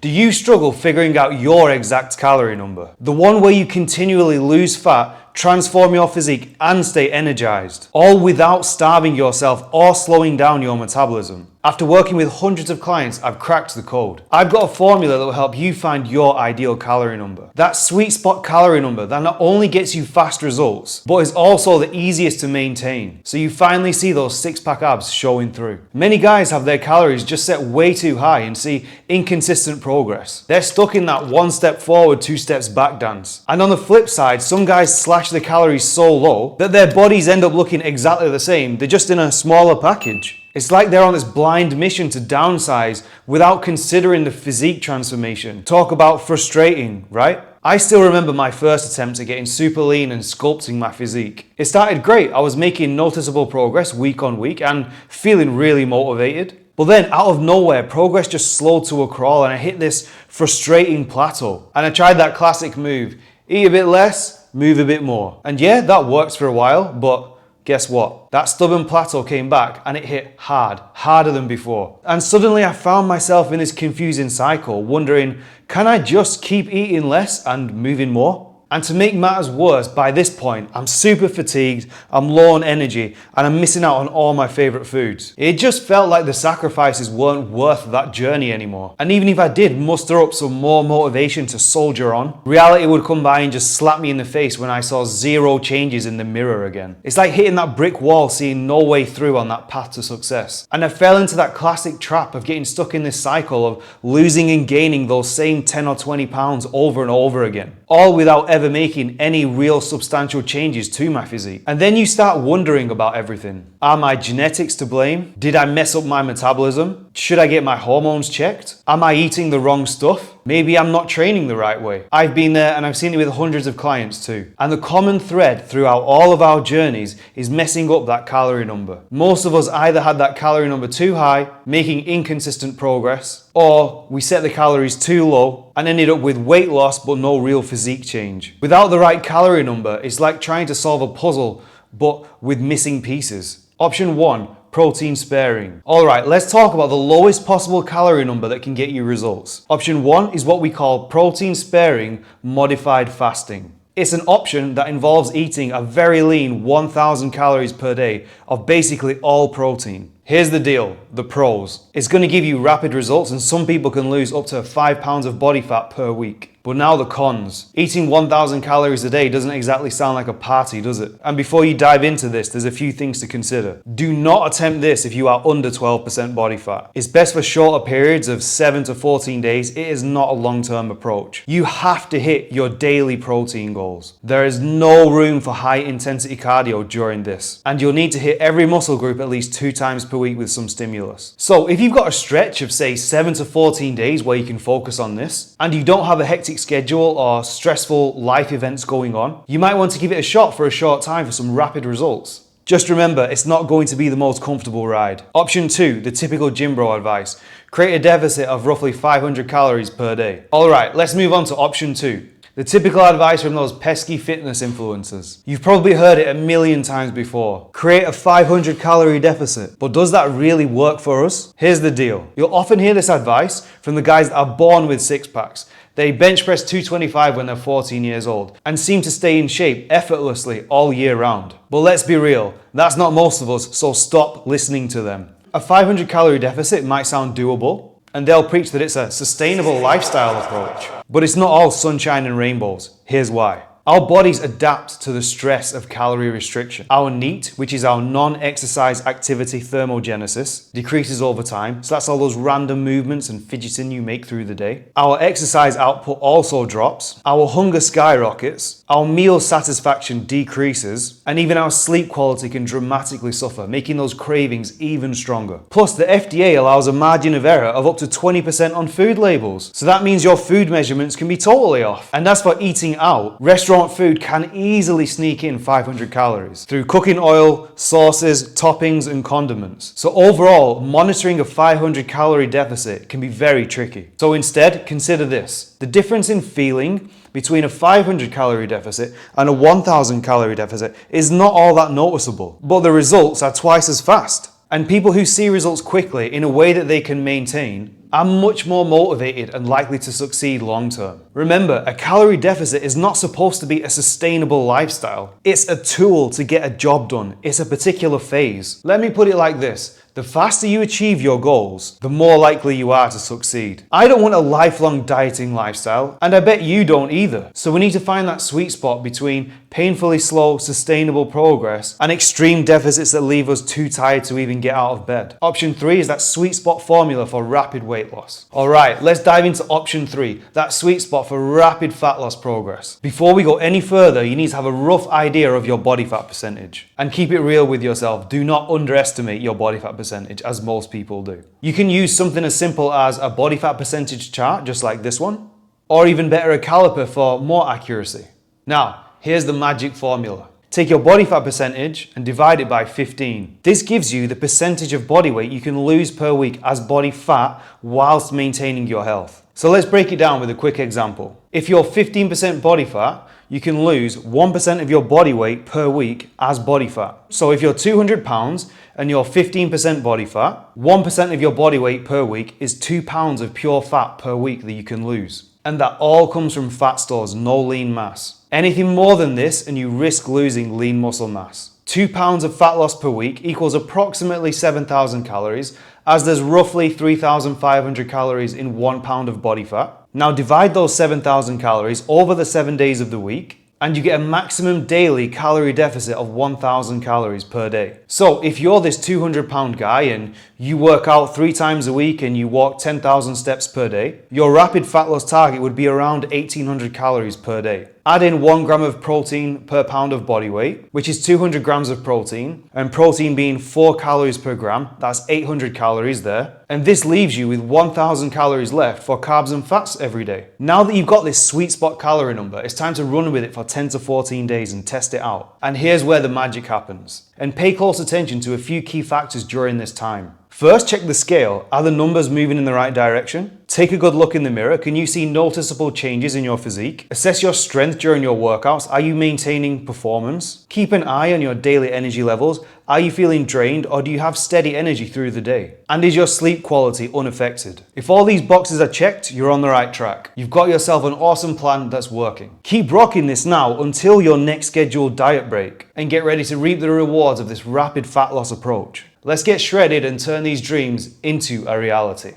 Do you struggle figuring out your exact calorie number? The one where you continually lose fat, transform your physique and stay energized, all without starving yourself or slowing down your metabolism. After working with hundreds of clients, I've cracked the code. I've got a formula that will help you find your ideal calorie number. That sweet spot calorie number that not only gets you fast results, but is also the easiest to maintain. So you finally see those six-pack abs showing through. Many guys have their calories just set way too high and see inconsistent progress. They're stuck in that one step forward, two steps back dance. And on the flip side, some guys slash the calories so low that their bodies end up looking exactly the same. They're just in a smaller package. It's like they're on this blind mission to downsize without considering the physique transformation. Talk about frustrating, right? I still remember my first attempt at getting super lean and sculpting my physique. It started great. I was making noticeable progress week on week and feeling really motivated. But then out of nowhere, progress just slowed to a crawl and I hit this frustrating plateau. And I tried that classic move, eat a bit less, move a bit more. And yeah, that works for a while, but guess what? That stubborn plateau came back and it hit hard, harder than before. And suddenly I found myself in this confusing cycle, wondering, can I just keep eating less and moving more? And to make matters worse, by this point, I'm super fatigued, I'm low on energy, and I'm missing out on all my favorite foods. It just felt like the sacrifices weren't worth that journey anymore. And even if I did muster up some more motivation to soldier on, reality would come by and just slap me in the face when I saw zero changes in the mirror again. It's like hitting that brick wall, seeing no way through on that path to success. And I fell into that classic trap of getting stuck in this cycle of losing and gaining those same 10 or 20 pounds over and over again, all without ever making any real substantial changes to my physique. And then you start wondering about everything. Are my genetics to blame? Did I mess up my metabolism? Should I get my hormones checked? Am I eating the wrong stuff? Maybe I'm not training the right way. I've been there and I've seen it with hundreds of clients too. And the common thread throughout all of our journeys is messing up that calorie number. Most of us either had that calorie number too high, making inconsistent progress, or we set the calories too low and ended up with weight loss but no real physique change. Without the right calorie number, it's like trying to solve a puzzle but with missing pieces. Option 1, protein sparing. Alright, let's talk about the lowest possible calorie number that can get you results. Option 1 is what we call protein sparing modified fasting. It's an option that involves eating a very lean 1000 calories per day of basically all protein. Here's the deal, the pros. It's going to give you rapid results and some people can lose up to 5 pounds of body fat per week. But now the cons. Eating 1000 calories a day doesn't exactly sound like a party, does it? And before you dive into this, there's a few things to consider. Do not attempt this if you are under 12% body fat. It's best for shorter periods of 7 to 14 days. It is not a long-term approach. You have to hit your daily protein goals. There is no room for high intensity cardio during this. And you'll need to hit every muscle group at least 2 times per week with some stimulus. So if you've got a stretch of say 7 to 14 days where you can focus on this, and you don't have a hectic schedule or stressful life events going on, you might want to give it a shot for a short time for some rapid results. Just remember, it's not going to be the most comfortable ride. Option 2, the typical gym bro advice. Create a deficit of roughly 500 calories per day. Alright, let's move on to option 2. The typical advice from those pesky fitness influencers. You've probably heard it a million times before. Create a 500 calorie deficit. But does that really work for us? Here's the deal. You'll often hear this advice from the guys that are born with six packs. They bench press 225 when they're 14 years old and seem to stay in shape effortlessly all year round. But let's be real, that's not most of us, so stop listening to them. A 500 calorie deficit might sound doable, and they'll preach that it's a sustainable lifestyle approach. But it's not all sunshine and rainbows. Here's why. Our bodies adapt to the stress of calorie restriction. Our NEAT, which is our non-exercise activity thermogenesis, decreases over time. So that's all those random movements and fidgeting you make through the day. Our exercise output also drops. Our hunger skyrockets. Our meal satisfaction decreases. And even our sleep quality can dramatically suffer, making those cravings even stronger. Plus, the FDA allows a margin of error of up to 20% on food labels. So that means your food measurements can be totally off. And as for eating out, restaurant food can easily sneak in 500 calories through cooking oil, sauces, toppings, and condiments. So overall, monitoring a 500 calorie deficit can be very tricky. So instead, consider this. The difference in feeling between a 500 calorie deficit and a 1000 calorie deficit is not all that noticeable, but the results are twice as fast. And people who see results quickly in a way that they can maintain I'm much more motivated and likely to succeed long term. Remember, a calorie deficit is not supposed to be a sustainable lifestyle. It's a tool to get a job done. It's a particular phase. Let me put it like this. The faster you achieve your goals, the more likely you are to succeed. I don't want a lifelong dieting lifestyle, and I bet you don't either. So we need to find that sweet spot between painfully slow, sustainable progress and extreme deficits that leave us too tired to even get out of bed. Option 3 is that sweet spot formula for rapid weight loss. Alright, let's dive into option 3, that sweet spot for rapid fat loss progress. Before we go any further, you need to have a rough idea of your body fat percentage. And keep it real with yourself. Do not underestimate your body fat percentage, as most people do. You can use something as simple as a body fat percentage chart, just like this one, or even better, a caliper for more accuracy. Now, here's the magic formula. Take your body fat percentage and divide it by 15. This gives you the percentage of body weight you can lose per week as body fat whilst maintaining your health. So let's break it down with a quick example. If you're 15% body fat, you can lose 1% of your body weight per week as body fat. So if you're 200 pounds and you're 15% body fat, 1% of your body weight per week is 2 pounds of pure fat per week that you can lose. And that all comes from fat stores, no lean mass. Anything more than this and you risk losing lean muscle mass. 2 pounds of fat loss per week equals approximately 7,000 calories, as there's roughly 3,500 calories in 1 pound of body fat. Now divide those 7,000 calories over the 7 days of the week, and you get a maximum daily calorie deficit of 1,000 calories per day. So if you're this 200-pound guy and you work out 3 times a week and you walk 10,000 steps per day, your rapid fat loss target would be around 1,800 calories per day. Add in 1 gram of protein per pound of body weight, which is 200 grams of protein, and protein being 4 calories per gram, that's 800 calories there. And this leaves you with 1,000 calories left for carbs and fats every day. Now that you've got this sweet spot calorie number, it's time to run with it for 10 to 14 days and test it out. And here's where the magic happens. And pay close attention to a few key factors during this time. First, check the scale. Are the numbers moving in the right direction? Take a good look in the mirror. Can you see noticeable changes in your physique? Assess your strength during your workouts. Are you maintaining performance? Keep an eye on your daily energy levels. Are you feeling drained, or do you have steady energy through the day? And is your sleep quality unaffected? If all these boxes are checked, you're on the right track. You've got yourself an awesome plan that's working. Keep rocking this now until your next scheduled diet break, and get ready to reap the rewards of this rapid fat loss approach. Let's get shredded and turn these dreams into a reality.